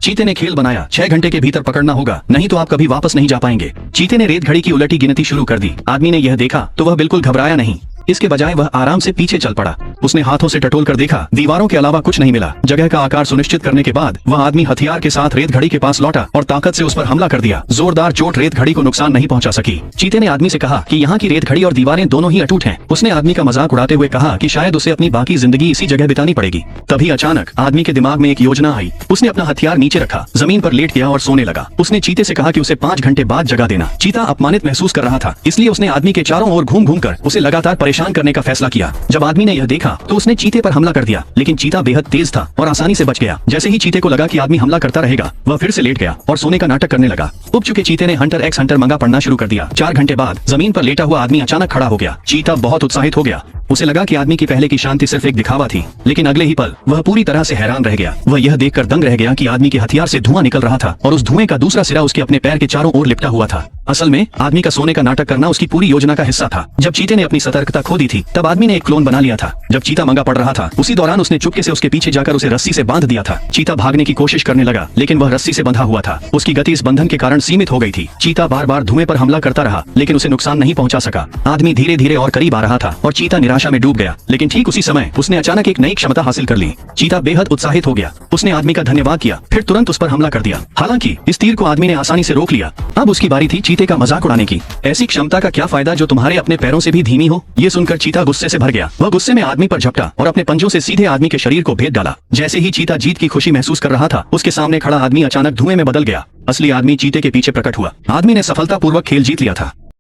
चीते ने खेल बनाया, 6 घंटे के भीतर पकड़ना होगा, नहीं तो आप कभी वापस नहीं जा पाएंगे। चीते ने रेत घड़ी की उलटी गिनती शुरू कर दी। आदमी ने यह देखा तो वह बिल्कुल घबराया नहीं, इसके बजाय वह आराम से पीछे चल पड़ा। उसने हाथों से टटोल कर देखा, दीवारों के अलावा कुछ नहीं मिला। जगह का आकार सुनिश्चित करने के बाद वह आदमी हथियार के साथ रेत घड़ी के पास लौटा और ताकत से उस पर हमला कर दिया। जोरदार चोट रेत घड़ी को नुकसान नहीं पहुंचा सकी। चीते ने आदमी से कहा कि यहाँ की रेत घड़ी और दीवारें दोनों ही अटूट हैं। उसने आदमी का मजाक उड़ाते हुए कहा कि शायद उसे अपनी बाकी जिंदगी इसी जगह बितानी पड़ेगी। तभी अचानक आदमी के दिमाग में एक योजना आई। उसने अपना हथियार नीचे रखा, जमीन पर लेट गया और सोने लगा। उसने चीते से कहा कि उसे 5 घंटे बाद जगा देना। चीता अपमानित महसूस कर रहा था, इसलिए उसने आदमी के चारों ओर घूम घूम कर उसे लगातार परेशान करने का फैसला किया। जब आदमी ने यह देखा तो उसने चीते पर हमला कर दिया, लेकिन चीता बेहद तेज था और आसानी से बच गया। जैसे ही चीते को लगा कि आदमी हमला करता रहेगा, वह फिर से लेट गया और सोने का नाटक करने लगा। उब चुके चीते ने हंटर एक्स हंटर मंगा पढ़ना शुरू कर दिया। 4 घंटे बाद जमीन पर लेटा हुआ आदमी अचानक खड़ा हो गया। चीता बहुत उत्साहित हो गया। उसे लगा कि आदमी की पहले की शांति सिर्फ एक दिखावा थी, लेकिन अगले ही पल वह पूरी तरह से हैरान रह गया। वह यह देखकर दंग रह गया कि आदमी के हथियार से धुआं निकल रहा था और उस धुएं का दूसरा सिरा उसके अपने पैर के चारों ओर लिपटा हुआ था। असल में आदमी का सोने का नाटक करना उसकी पूरी योजना का हिस्सा था। जब चीते ने अपनी सतर्कता खो दी थी, तब आदमी ने एक क्लोन बना लिया था। जब चीता मंगा पड़ रहा था, उसी दौरान उसने चुपके से उसके पीछे जाकर उसे रस्सी से बांध दिया था। चीता भागने की कोशिश करने लगा, लेकिन वह रस्सी से बंधा हुआ था। उसकी गति इस बंधन के कारण सीमित हो गई थी। चीता बार बार धुएं पर हमला करता रहा, लेकिन उसे नुकसान नहीं पहुंचा सका। आदमी धीरे धीरे और करीब आ रहा था और चीता निराशा में डूब गया। लेकिन ठीक उसी समय उसने अचानक एक नई क्षमता हासिल कर ली। चीता बेहद उत्साहित हो गया। उसने आदमी का धन्यवाद किया, फिर तुरंत उस पर हमला कर दिया। हालांकि इस तीर को आदमी ने आसानी से रोक लिया। अब उसकी बारी थी चीते का मजाक उड़ाने की। ऐसी क्षमता का क्या फायदा जो तुम्हारे अपने पैरों से भी धीमी हो। ये सुनकर चीता गुस्से से भर गया। वह गुस्से में आदमी पर झपटा और अपने पंजों से सीधे आदमी के शरीर को भेद डाला। जैसे ही चीता जीत की खुशी महसूस कर रहा था, उसके सामने खड़ा आदमी अचानक धुएं में बदल गया। असली आदमी चीते के पीछे प्रकट हुआ। आदमी ने सफलतापूर्वक खेल जीत लिया था।